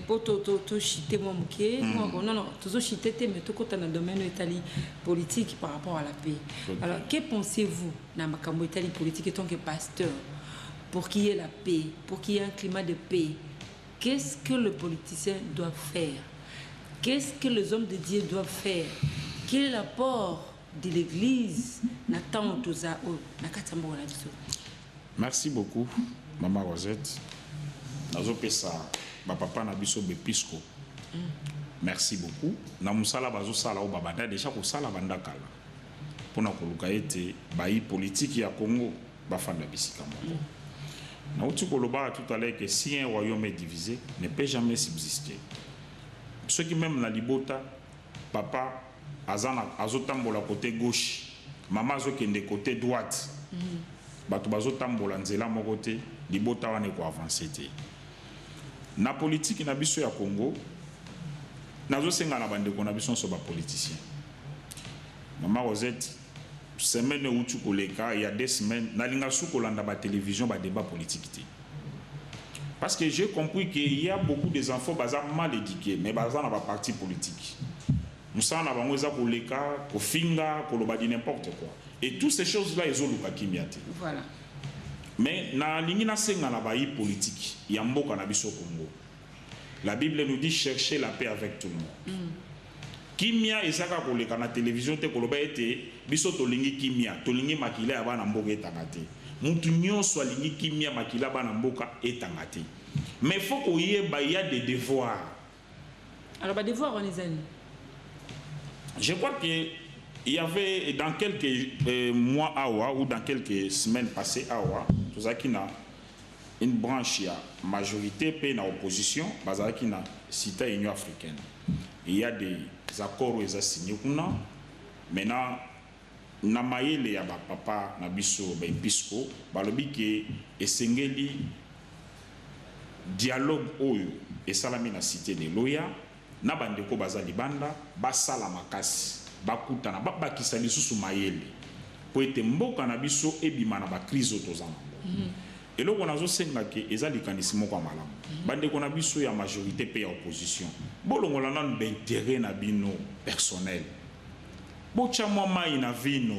pour tout chiter mon mouké, non, tout chiter, mais tout côté dans le domaine italique politique par rapport à la paix. Alors, que pensez-vous dans le Italie politique en tant que pasteur pour qu'il y ait la paix, pour qu'il y ait un climat de paix? Qu'est-ce que le politicien doit faire? Qu'est-ce que les hommes de Dieu doivent faire? Quel est l'apport de l'Église? Merci beaucoup, Maman Rosette. Papa Nabiso Bepisco. Merci beaucoup. Namusala bazo sala o babada déjà ko sala banda kala. Pona ko lukaete bayi politique ya Congo bafanda bisika moko. Na uti ko loba tout à l'heure que si un royaume est divisé, ne peut jamais subsister. Ceux qui même na libota papa azana azotambola côté gauche, maman azokende côté droite. Bato bazotambola nzela moko te, libota wane ko avancer te. Na politique na biso ya Congo nazo senga na bande ko na biso so ba politicien. Maman Rosette semaine où tu koleka il y a 2 semaines na linga sou kolanda ba télévision ba débat politique te. Parce que j'ai compris qu'il y a beaucoup des enfants bazar mal éduqués mais bazar na ba parti politique. Musa na bango za koleka ko finga ko loba di n'importe quoi. Et toutes ces choses là ezoluka kimiate. Voilà. Mais na lingina senga na bayi politique ya mboka na biso Congo. La Bible nous dit chercher la paix avec tout le monde. Kimia ezaka koleka na télévision te koloba ete biso tolingi kimia, tolingi makila ya bana mboka etangate. Mutu nyonso alingi kimia makila bana mboka etangate. Mais faut qu'il y ait des devoirs. Alors, les devoirs, on les a. Je crois qu'il y avait dans quelques mois ou dans quelques semaines passées tout ça qui n'a une branche à majorité puis dans opposition basée qui n'a cité Union africaine. Il y a des accords où ils ont signé maintenant na mayele ya papa na biso ba episco balobi ke esengeli dialogue oyo esalami na cité de Loya na bandeko baza libanda basala makasi bakutana babakisa lisusu mayele po ete mboka na biso ebima na ba crise tozana eloko nazo senga ke eza likanisi moko malamu bandeko na biso ya majorité pe ya opposition bolongola nanu d'intérêt na bino personnel bocha mwa mai na vino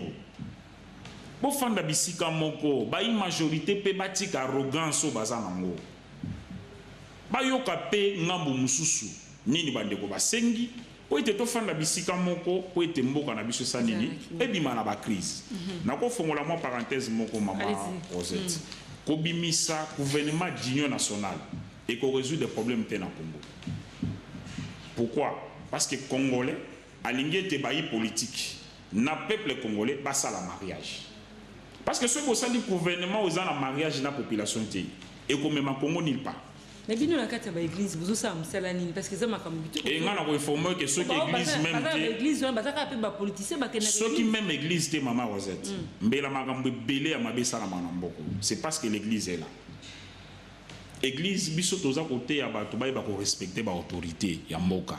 bofanda bisika moko bayi majorité pe batika arrogance baza nango bayoka pe ngambu mususu nini bandeko basengi po ete tofanda bisika moko po ete mboka na biso sa nini ebima na ba crise nako fongola mwa parenthèse moko mama Rosette kobimisa gouvernement d'union nationale et qu'on résout des problèmes dans le Congo. Pourquoi? Parce que Congolais aligné te bailli politique na peuple congolais basa la mariage. Parce que ceux qui ont dit gouvernement aux la mariage na population et comme même Congo n'y pas. Mais bien nous la carte ba église vous ça msalani parce que ça m'a comme et on a réformé que ceux qui église même église on bazaka pe ba politicien ba ceux qui même église te maman Rosette mbela makambo belé ya mabesa na manamboko c'est parce que l'église est là. Église biso toza côté ya bato ba ko respecter ba autorité ya mboka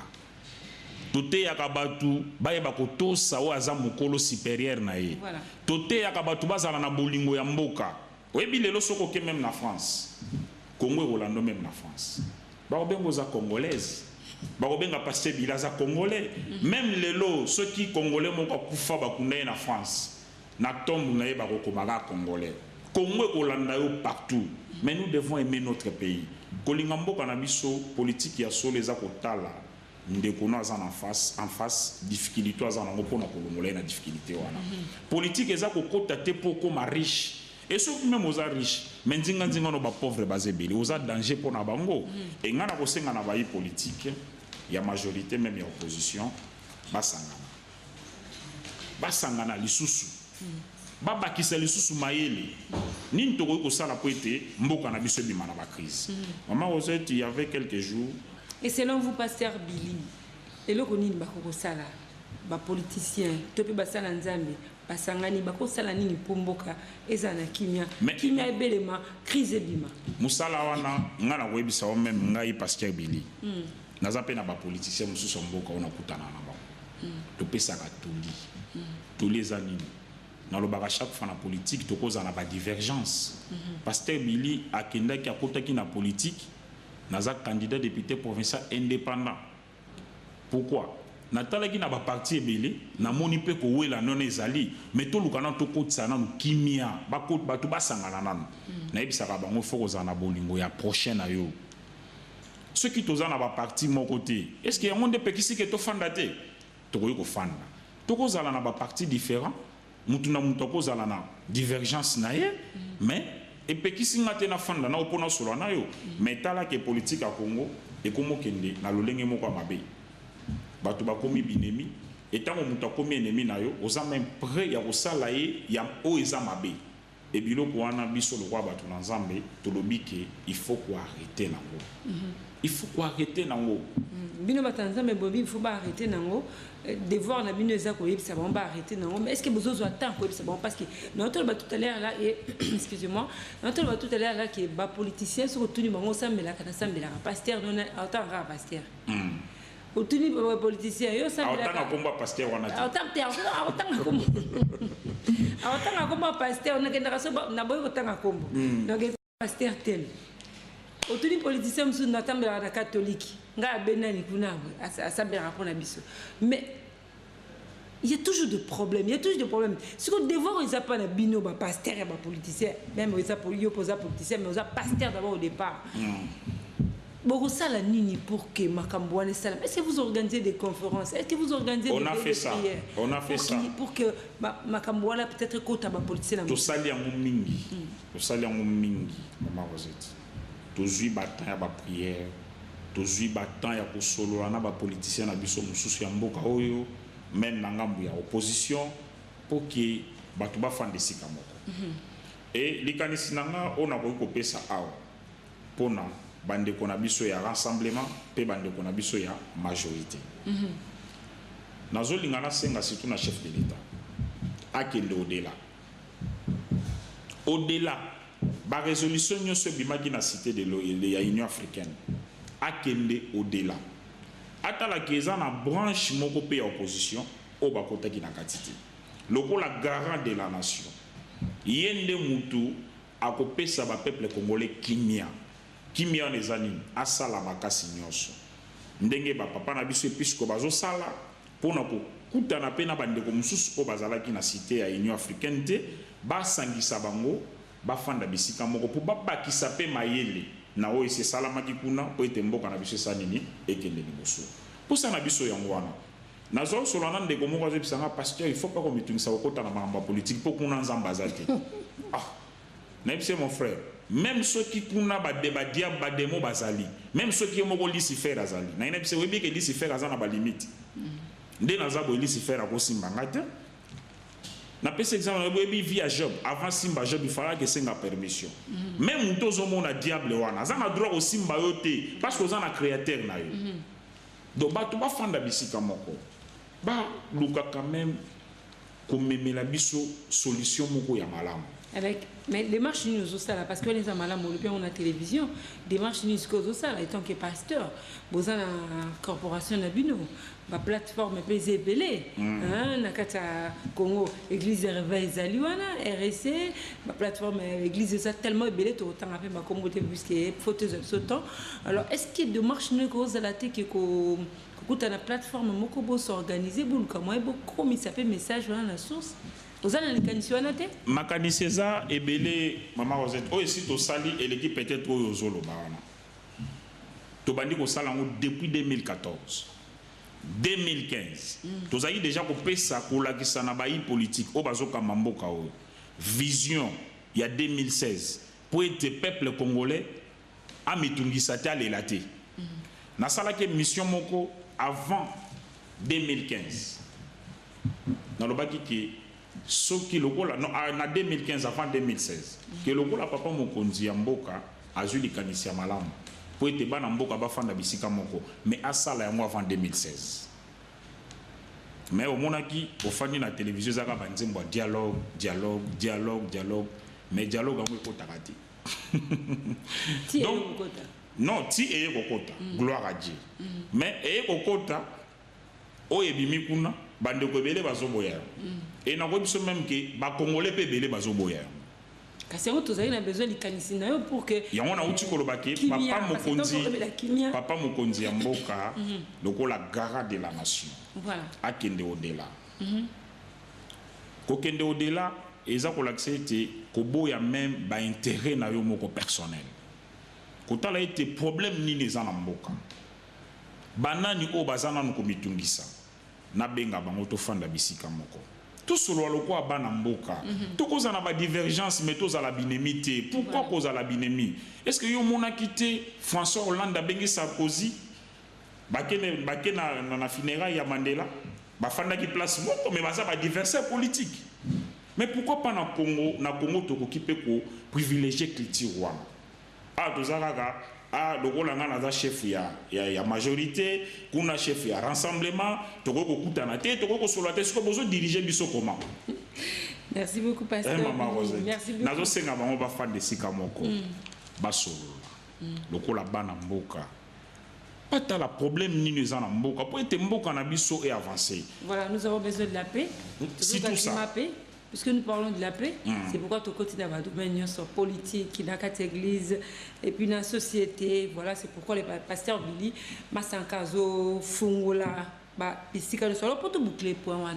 toté ya kabatu ba ko tosa o aza mokolo supérieur na ye toté ya kabatu bazala na bolingo ya mboka oyebi lelo soko ke même na France Congo et Rolando même na France. Barobengo za congolaise. Barobenga pasteur bilaza congolais. Même les lots ceux qui congolais mon kufa bakunda na France. Na tombe na ye barokomaga congolais. Congo et Rolando partout. Mais nous devons aimer notre pays. Kolingambo kanabiso politique ya so les akotala. Ndeko na za en face difficulté za na ngopona kolongola na difficulté wana. Politique ezako kota te poko ma riche. Et ceux qui même aux riches, mais ils ont des pauvres basés, ils ont danger pour na bango. Et ngana ko senga na bayi politique, il y a majorité même il y a opposition, basangana lisusu. Baba ki se lisusu mayele. Ni ntoko ko sala po ete mboka na biso bima na ba crise. Maman Rosette, il y avait quelques jours. Et selon vous pasteur Billy, et le koni ba ko sala ba politicien, tope basala nzambe. Basangani bako sala nini pomboka ezana kimia kimia ebelema crise bima musala wana ngana webisa o même ngai pasteur Billy naza pe na ba politicien mususu mboka ona kutana na ba to pesa ka toli les années na lo baka chaque fois na politique to koza na ba divergence pasteur Billy akenda ki akota ki na politique naza candidat député provincial indépendant. Pourquoi? Natalaki na ba parti ebele na moni pe ko wela non ezali mais to lukana to kotisa na kimia ba ko batu basangana nanu na ebisaka bango foko za na bolingo ya prochaine ayo ceux qui toza na ba parti mon côté est-ce que yango nde pekisi ke to fanda te to ko fanda to ko zala na ba parti différent mutu na mutu ko zala na divergence na ye mais et pekisi ngate na fanda na opona solo na yo mais tala ke politique à Congo et komo kende na lolenge moko mabe bato bakomi binemi et tant que komi ennemi na yo oza même prêt ya kosala ye ya o eza mabe et biloko wana biso lokwa bato na nzambe tolobi ke il faut ko arrêter nango il faut ko arrêter nango bino batanzambe bobi il faut ba arrêter nango devoir na bino eza ko yebisa ba arrêter nango mais est-ce que besoin attend ko yebisa ba parce que notre ba tout à l'heure là et excusez-moi notre ba tout à l'heure là que ba politicien so tuni bango sambela kana sambela pasteur non autant ra pasteur Otuni politicien yo ça autant combat pasteur wana autant combat pasteur na kenda so na boy autant combo donc pasteur tel otuni politicien musu na tambela na catholique nga benani kuna asabera pour na biso mais il y a toujours des problèmes, il y a toujours des problèmes. Ce qu'on devoir ils pas na bino ba pasteur et ba politicien même ils pour yo poser politicien mais ils pasteur d'abord au départ. Beaucoup ça la nini pour que Makambouane salam. Est-ce que vous organisez des conférences? Est-ce que vous organisez des prières? On a fait ça. Pour que Makambouane peut-être côté ba politicien. To sali en mingi. To sali en mingi. Maman Rosette. To zui batan ya ba prière. To zui batan ya ko solo na ba politicien na biso mususu ya mboka oyo même na ngambu ya opposition pour que batu ba fande sika moko. Et likanisi nanga ona ko pesa awa. Pona bande qu'on a biso ya rassemblement pe bande qu'on a biso ya majorité nazo lingana senga surtout na chef de l'état akende au-delà ba résolution nyonso bimaki na cité de la Union africaine akende au-delà atala keza na branche moko pe ya opposition o bakota ki na katiti lokola garant de la nation yende mutu akopesa ba peuple congolais kimia kimia nezani asala makasi nyonso ndenge ba papa na biso episco bazo sala pona ko kutana pe na bandeko mususu ko bazalaki na cité ya Union africaine te basangisa bango bafanda bisika moko po babakisa pe mayele na oyo se salamaki kuna po ete mboka na biso sanini ekende liboso posa na biso yango wana nazo solo na ndeko moko azebisanga pasteur il faut pas ko mitungisa kokota na mamba politique po kuna nzamba zate Nebse mon frère, même ceux qui kuna ba débat ba démo bazali, même ceux qui moko Lucifer azali. Na nebse webi ke Lucifer azana ba limite. Nde naza bo Lucifer ako simba ngata. Na pese exemple webi via Job, avant simba Job il fallait que senga permission. Même mutozo mona diable wana, azana droit au simba yote parce que ozana créateur na yo. Donc ba to ba fanda bisika moko. Ba luka quand même comme la biso solution moko ya malamu. Avec, mais les marches nous aussi là parce que les amalams on a télévision des marches nous cause ça là étant que pasteur besoin la corporation na bino ba plateforme PZ belé hein na kata Congo église de réveil zaliwana RC ba plateforme église ça tellement belé tout autant après ma communauté puisque faute de ce temps alors est-ce qu'il y a des marches nous cause la tête que kuta na plateforme moko bo s'organiser bon comment et beaucoup mais ça fait message voilà la source. Vous avez les conditions à Makaniseza et Belé, Maman Rosette, oh, ici, tu sali et l'équipe peut-être au Zolo Barana. Tu bandi au Salango depuis 2014. 2015. Tu as déjà coupé ça pour la Kisanabaï politique, au Bazoka Mamboka. Vision, il y a 2016. Pour être peuple congolais, à Mitungisata l'élate. Na salake mission moko avant 2015. Dans le baki qui ce qui le non en 2015 avant 2016 que le la papa mokonzi ya mboka azuli kanisi ya malamu po ete bana mboka bafanda bisika moko mais asala yango avant 2016 mais au monaki ofandi na télévision zaka banzembo dialogue mais dialogue yango ekotaka te donc non ti eye kokota gloire à Dieu mais eye kokota oye bimi kuna bande ko belé bazoboya et na ko biso même que ba congolais pe belé bazoboya kasi on tous a besoin de kanisina pour que ya on a uti kolobaki papa mokonzi ya mboka lokola gara de la nation voilà akende au-delà ko kende au-delà eza ko l'accepter ko boya même ba intérêt na yo moko personnel ko tala ete problème ni les na mboka banani o bazana no komitungisa na benga bango to fanda bisika moko tout solo lokwa bana mboka to koza na ba divergence mais to za la binemité pourquoi koza la binémie est-ce que yo mona quitté François Hollande bengi Sarkozy bakene na funérailles ya Mandela ba fanda ki place moko mais baza ba adversaire politique mais pourquoi pas na Congo to ko kipe ko privilégier culture wana ah tozaka ah lokola nga naza chef ya majorité kuna chef ya rassemblement toko ko kutana te toko ko solo te siko bozo diriger biso comment. Merci beaucoup pasteur. Merci beaucoup. Nazo senga bango ba fan de sika moko ba solo lokola bana mboka pas la problème ni nous en mboka pour être mboka na biso et avancer. Voilà, nous avons besoin de la paix. C'est tout ça. Puisque nous parlons de la paix, c'est pourquoi tout côté dans le domaine politique, dans l'église, et puis dans la société, voilà, c'est pourquoi les pasteurs Billy, Massankazo, Fungola, Pisika, nous sommes là pour tout boucler pour moi.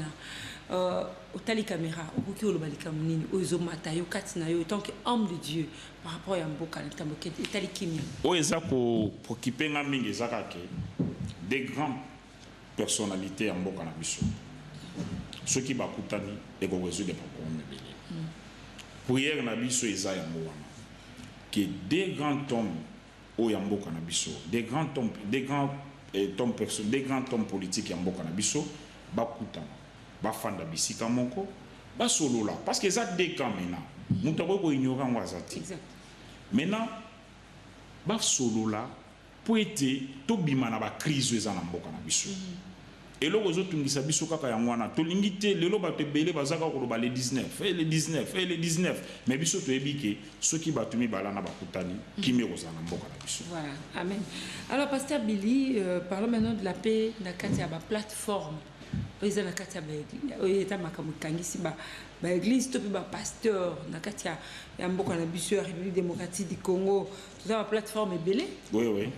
Au tali caméra, au bouquet au balikamuni, au zomata, au katinayo, tant qu'homme de Dieu, par rapport à Mboka, au tali kimia. Au ezako pour kiper ngaming ezakake, des grandes personnalités en Mboka na biso. Ceux qui bakutani et qu'on résout des problèmes. Prière na biso eza ya mwana. Que des grands hommes au yambo kanabiso, des grands hommes politiques yambo kanabiso bakutana. Ba fanda bisika moko ba solo là parce que ça des camps maintenant. Mutako ko ignorant wazati. Exact. Maintenant ba solo là pour être to bimana ba crise eza na mboka na biso. Et là, vous avez dit que vous avez dit que vous avez dit que les 19. Mais vous avez dit que ceux qui ont dit que vous avez dit que voilà, amen. Alors, pasteur Billy, parlons maintenant de la paix dans la plateforme. Vous avez dit que l'église, le pasteur, la République démocratique du Congo, vous avez la plateforme est belle. Oui, oui.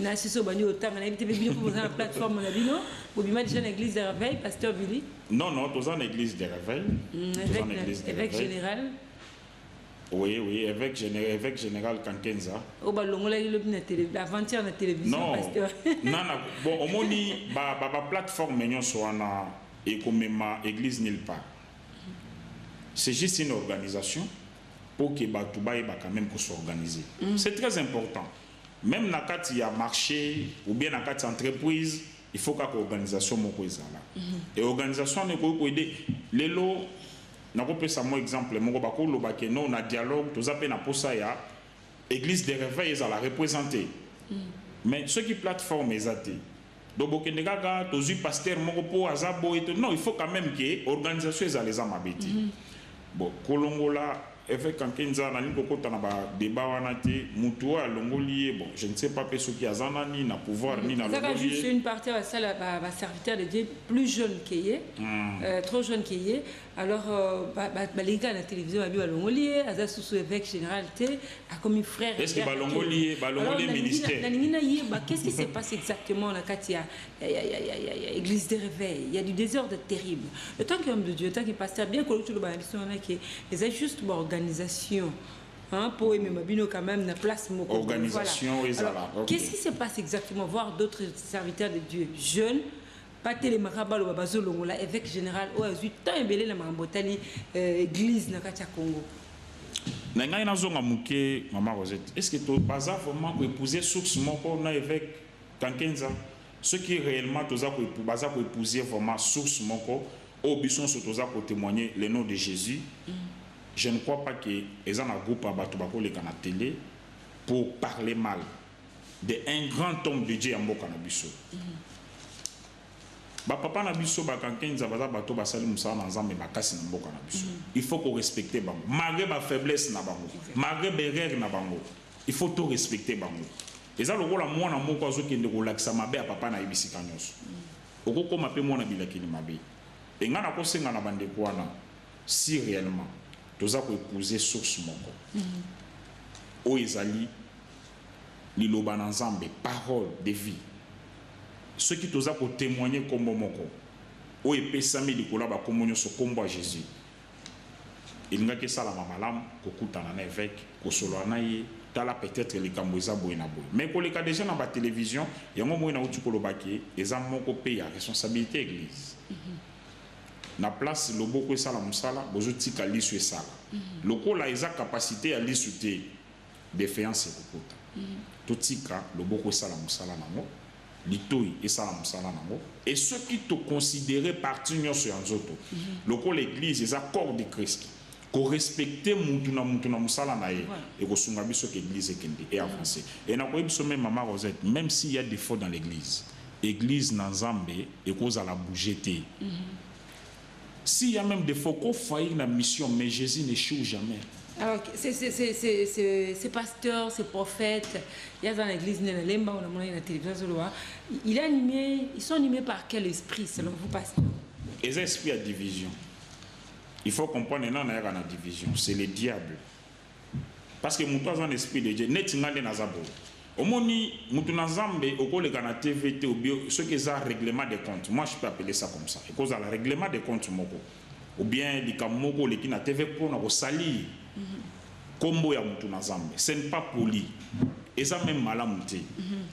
Na siso bani otanga na invité bino pour la plateforme na bino pour bima déjà l'église de réveil pasteur Billy non tous en église de réveil évêque général oui évêque général Kankenza o ba longola ile na télé avant-hier na télévision pasteur non bon au moni ba plateforme nyonso wana et comme église nulle part c'est juste une organisation pour que ba tubaye ba quand même ko s'organiser c'est très important. Même dans le y a marché ou bien dans le entreprise, il faut que l'organisation soit là. Et l'organisation ne peut pas aider. Les lots, je vais prendre un exemple. On a dialogue, tout ça, l'église de réveil est la représenter. Mais ceux qui plateforme est athée. Donc, les pasteurs, non, il faut quand même que l'organisation soit les amabétés. Bon, Kolongola. Avec Kankenza nani kokota na ba débat wana te mutu a longoli bon je ne sais pas ce qui a zanani na pouvoir ni na longoli. Ça juste une partie à ça va serviteur de Dieu plus jeune qu'il est trop jeune qu'il est alors les gars à la télévision a vu à longoli à sous évêque général te a comme un frère. Est-ce que longoli ministère qu'est-ce qui se passe exactement là quand il y a église de réveil il y a du désordre terrible le temps qu'homme de Dieu le temps qu'il pasteur bien que tout le monde qui les a juste organisation pour aimer Mabino quand même na place moko organisation voilà. Qu'est-ce qui se passe exactement voir d'autres serviteurs de Dieu jeunes pas télémarabalo babazolo la évêque général o azu tant embelé na mambotali église na katia Congo na ngai nazonga muke maman Rosette est-ce que tu baza vraiment pour épouser source moko na évêque Kankenza ce qui réellement toza ko baza pour épouser vraiment source moko au bison so toza ko témoigner le nom de Jésus. Je ne crois pas que les gens ont groupe à Batobako les canaux télé pour parler mal d'un grand homme de Dieu en Mboka Nabiso. Papa Nabiso Bakankenza baza bato basali musala nzambe bakasi na Mboka Nabiso. Il faut qu'on respecte bango. Malgré ma faiblesse na bango, malgré berrer na bango, il faut tout respecter bango. Et ça le rôle à moi na moko azo kende ko lakisa mabe a papa na ibisika nyonso. Okoko mape mona bilakini mabe. Et ngana ko senga na bande kwana si réellement toza ko épouser source moko o ezali liloba na Nzambe, parole de vie, ceux qui toza ko témoigner comme moko o epesami likola ba komonyo so kombo Jésus. Il nga ke sala mamalam ko kutana na évêque ko solo na ye tala peut-être les kamboza boyena boy, mais ko le ka déjà na ba télévision yango moyena uti ko lobaki eza moko pe ya responsabilité église. Na place loboko sala musala bozo tika lisu sala lokola eza capacité à lisute défiance kokota totika loboko sala musala nango litoi esala musala nango et ceux qui te considérer partie nyonso ya nzoto lokola l'église eza corps de Christ ko respecter mutu na musala na ye et ko sunga biso que église ekende et avancer et na ko biso même maman Rosette, même s'il y a des défauts dans l'église na Nzambe et cause à la bougeter. S'il y a même des fois qu'on faillit la mission, mais Jésus n'échoue jamais. Alors, ces pasteurs, ces prophètes, il y a dans l'église, il y a la télévision, ils sont animés par quel esprit, selon vous, pasteur? Les esprits à division. Il faut comprendre qu'il y a une division. C'est le diable. Parce que nous avons un esprit de Dieu. Au moni, mutuna Nzambe, au cours de la TVT, ce qui est un règlement des comptes. Moi, je peux appeler ça comme ça. Et cause à le règlement des comptes, moko. Ou bien, les kamoko, les qui na TV pour nous salir. Combo ya mutuna Nzambe. Ce n'est pas poli. Et ça même malamouté.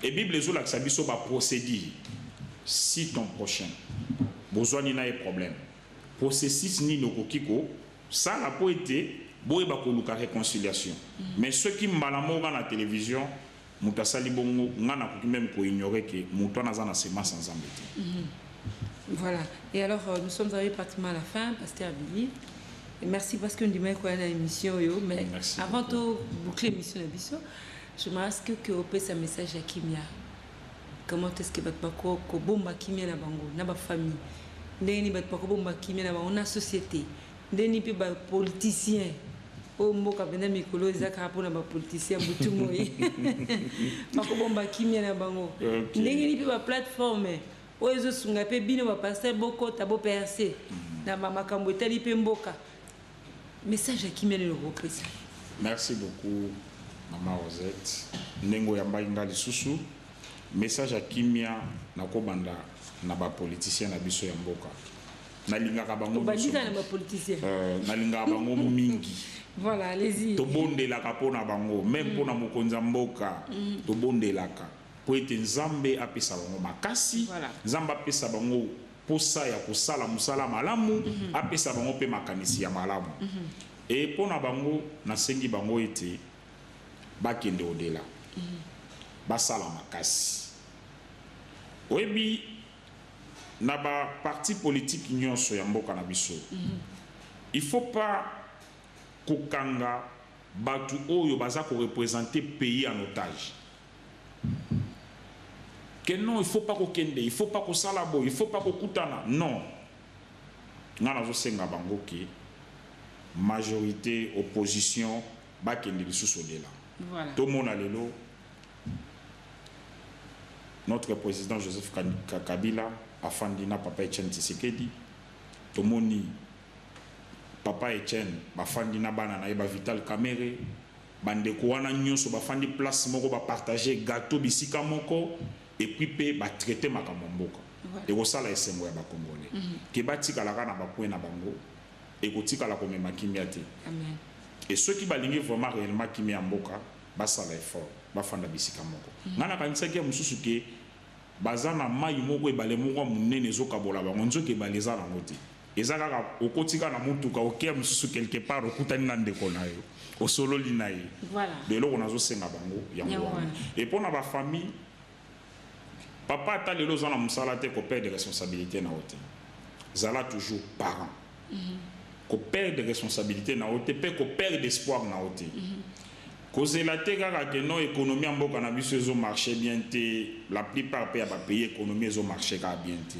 Et Bible les autres, ça biso va procéder. Si ton prochain, besoin n'y a pas de problème. Processus ni no kokiko, ça n'a pas été, boye ba koluka réconciliation. Mais ceux qui malamo dans la télévision, mutasali bongo ngana ko même ko ignorer que muto na zana sema sans embêter. Voilà. Et alors nous sommes arrivés pratiquement à la fin, pasteur Billy. Et merci parce que nous dimons qu'on a une émission yo, mais merci avant de boucler l'émission de Bisso, je m'ask que au peut un message à Kimia. Comment est-ce que votre bako ko bomba Kimia na bango, na ba famille. Ndeni votre bako bomba Kimia na bango na société. Ndeni pe ba politicien. O mboka benda mikolo ezaka pona ba politicien butu moyi bako bomba kimia na bango ndenge ni pe ba plateforme o ezo sunga pe bino ba pasteur boko tabo percer na makambo etali pe mboka message à kimia le représente. Merci beaucoup maman Rosette ndengo ya mbainga lisusu message à kimia na kobanda na ba politicien na biso ya mboka na lingaka bango bandika na ba politicien na lingaka bango mingi. Voilà, allez-y. Tobondelaka pona bango, même pona mokonza mboka, tobondelaka. Po ete Nzambe apesa bango makasi, Nzambe apesa bango posa ya kosala musala malamu, apesa bango pe makanisi ya malamu. Et pona bango nasengi bango ete bakende odela. Basala makasi. Oyebi na ba parti politique nyonso ya mboka na biso. Il faut pas kokanga batu oyo baza ko représenter pays en otage. Que non, il faut pas kokende, il faut pas ko salabo, il faut pas ko kutana. Non. Ngana zo senga bango ki majorité opposition ba kende lisusu de là. Voilà. Tout mon alelo notre président Joseph Kabila afandina papa Etienne Tshisekedi. Tout moni papa Etienne bafandi na bana na ba Vital Kamerhe bande ko wana nyonso bafandi place moko ba partager gâteau bisika moko et puis pe ba traiter makambo mboka et ko sala esengo ya ba congolais ke batika la kana ba na bango et ko tika la ko mema kimia te. Amen. Et ceux qui balingi vraiment réellement kimia mboka ba sala effort bafanda bisika moko ngana kanisa ke mususu ke bazana mai moko e bale moko munene zokabola bango nzoke baleza na ngoti ezaka okotika na mutuka okia mususu quelque part okutani na ndeko na yo osololi na ye. Voilà. De lo na zo senga bango yango wana. Et pour na ba famille papa ta lelo zana musala te ko perdre de responsabilité na ote. Zala toujours parent. Ko perdre de responsabilité na ote pe ko perdre d'espoir na ote. Cause la te kaka que non économie en mboka na biso ezo marcher bien te, la plupart pe ya ba pays économie ezo marcher ka bien te.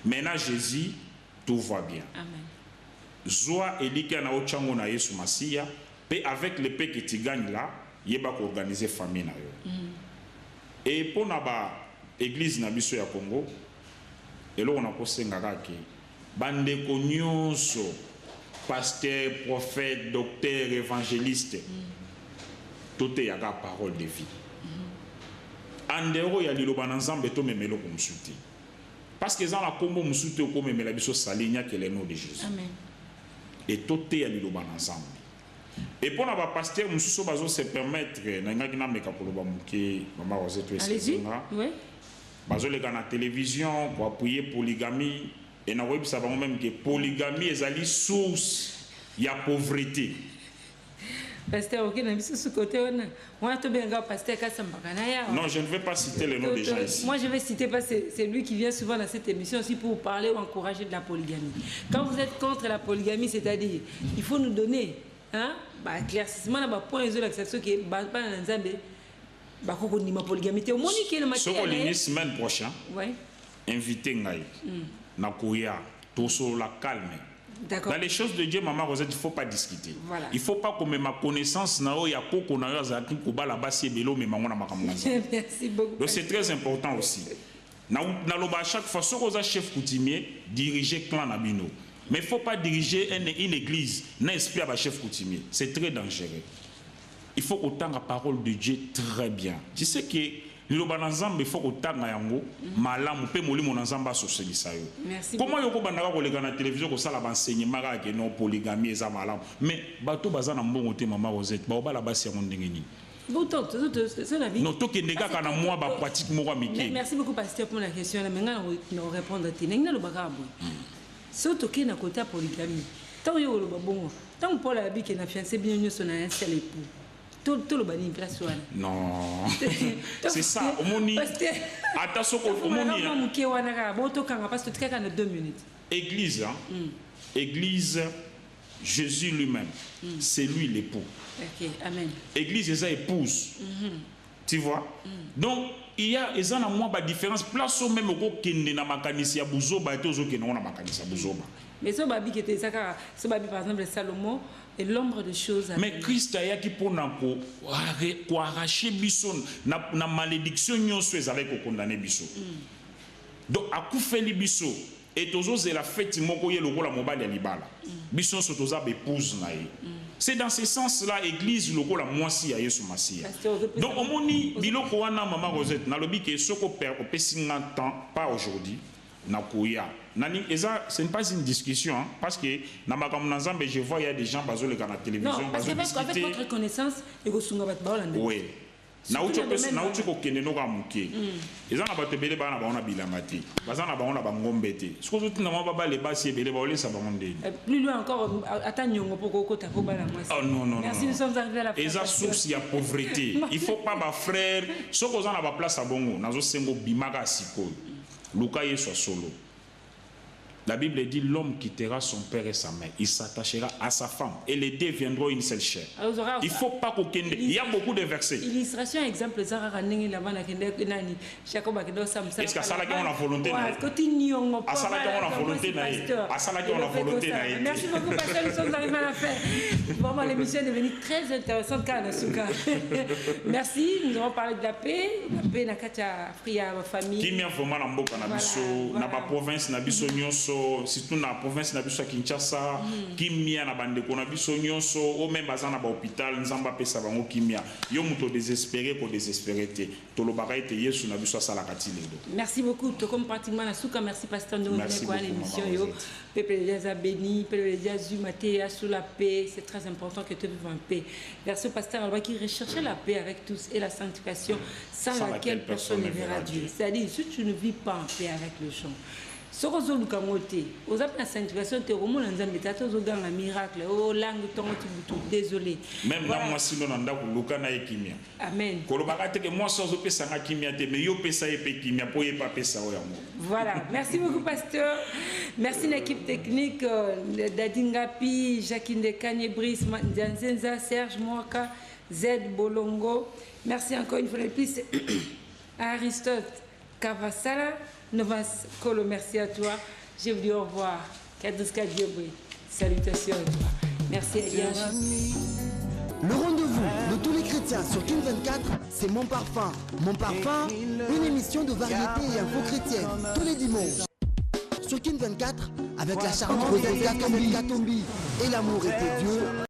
Maintenant Jésus tout va bien. Amen. Zoa elika na ochango na Yesu Masia, pe avec le paix que tu gagnes là, yeba ko organiser famille na yo. Et pour na ba église na biso ya Congo, elo on a ko senga ka ke bande ko nyonso pasteur, prophète, docteur, évangéliste. Tout est la parole de vie. En dehors, il y a l'Iloba Nzambe, tout même comme souté. Parce que dans la combo, nous soutenons comme la biso saligna que le nom de Jésus. Amen. Et tout est à l'Iloba Nzambe. Et pour notre pasteur, nous sommes se permettre, allez-y. Oui. Bazo les gars na télévision pour appuyer polygamie et na web ça va même que polygamie est la source il y a pauvreté. Pasteur, ok, na biso ce côté on a tout bien gars pasteur Kasambakana. Non, je ne vais pas citer les noms des gens ici. Moi, je vais citer parce que c'est lui qui vient souvent dans cette émission aussi pour parler ou encourager de la polygamie. Quand vous êtes contre la polygamie, c'est-à-dire il faut nous donner éclaircissement na point les actions qui pas dans Nzambe. Bah qu'on dit ma polygamie. Au moins qui est le matin. Sur la semaine prochaine. Ouais. Invité ngai. Na koya toso la calme. D'accord. Dans les choses de Dieu, maman Rosette, il ne faut pas discuter. Voilà. Il ne faut pas comme ma connaissance na ya koko na ya zaki ko bala basi belo mais mangona makamnaza. Merci beaucoup. Donc c'est très important aussi. Na loba chaque fois ce que chef coutumier diriger clan nabino. Mais il ne faut pas diriger une église n'a esprit à chef coutumier. C'est très dangereux. Il faut autant la parole de Dieu très bien. Tu sais que il faut autant la yango malamu pe moli mon ensemble socialisa yo. Comment yoko bandaka ko leka na télévision ko sala enseignement que non polygamie eza malamu. Mais bato bazana mbongo te mama Rosette ba obala basi ya ndengeni. Non, tout qui n'est qu'à moi, bah pratique moi Mickey. Merci beaucoup pasteur pour la question. Mais on répondre à Tinengna le bagabo. Surtout qui n'a côté polygamie. Tant yo le babon. Tant pour la vie qui n'a fiancé bien mieux son un seul époux. Tout le bani place là. Non. C'est ça. Au moni. Attention au moni. Bon to kanga parce que tu as 2 minutes. Église hein. Église Jésus lui-même. C'est lui l'époux. OK, amen. Église est sa épouse. Tu vois? Donc il y a ezana moi ba différence place au même ko kende na makanisi ya buzoba et tozo kende na makanisi ya buzoba. Mais ce babi qui était ça ce babi par exemple Salomon et l'ombre de choses. Mais Christ a qui pour ko arracher biso na malédiction nyonso ezala ko condamner biso. Donc akufeli biso et tozo c'est la fête moko ye lokola mobali ya libala. Biso so toza ba épouse na ye. C'est dans ce sens-là, l'église, le la moisi à Yesu Massia. Donc, au moni, biloko wana maman Rosette, na lobi que ce qu'on perd au pessingan temps, pas aujourd'hui, na kouya. Nani, ce n'est pas une discussion, hein, parce que na makamnazambe, je vois il y a des gens basés sur la télévision. Non, parce qu'avec votre connaissance, il faut sunga bat baolanda. Oui. Na ucho ko kende no ka muke. Eza na bato bele bana baona bilanga te. Bazana baona bangombe te. Siko zo tina maba bale basi bele ba olesa bangonde. Plus loin encore atanyongo poko kota ko bala moi. Oh non non. Merci, nous sommes arrivés à la fin. Eza source ya pauvreté. Il faut pas ba frère, soko za na ba place a bongo, nazo sengo bimaka siko. Luka Yesu solo. La Bible dit l'homme quittera son père et sa mère, il s'attachera à sa femme et les deux viendront une seule chair. Il ne faut pas qu'on il y a beaucoup de versets. Illustration exemple ça ranengi la bana kende nani Jacob akido samsa. Est-ce que ça là on a volonté na? Ah ça là on a volonté na. Ah ça là on a volonté na. Merci beaucoup pasteur, nous sommes arrivés à la fin. Vraiment l'émission est devenue très intéressante kana suka. Merci, nous avons parlé de la paix na katia Afriya famille. Qui m'a vraiment na mboka na biso na ba province na biso nyonso. Surtout dans la province na biso Kinshasa kimia na bande ko na biso nyonso o même bazana ba hôpital nzamba pesa bango kimia yo muto désespéré ko désespérité to lo bakaite Yesu na biso sala katile do. Merci beaucoup to comme pratiquement na suka merci pasteur de ko à l'émission yo peuple les a béni peuple les a zumaté sous la paix, c'est très important que tu vives en paix. Merci pasteur Alba qui recherchait la paix avec tous et la sanctification sans laquelle personne ne verra Dieu. C'est-à-dire si tu ne vis pas en paix avec le chant. Ce que vous avez aux appels à sanctification, tu as un miracle, oh langue, désolé. Même dans moi, sinon, on a un kimia. Amen. Voilà. Merci beaucoup, pasteur. Merci l'équipe technique, Dadingapi, Jacqueline Dekanye, Brice, Nzenza, Serge Mwaka, Z Bolongo. Merci encore une fois de plus à Aristote Kavasala. Novas Kolo, merci à toi. Je vous dis au revoir. Kadouska Diobri. Salutations à toi. Merci à Le rendez-vous de tous les chrétiens sur Kin 24, c'est Mon Parfum. Mon Parfum, une émission de variété et info chrétienne tous les dimanches. Sur Kin 24, avec la charmante Rosette Katombi. et l'amour était Dieu.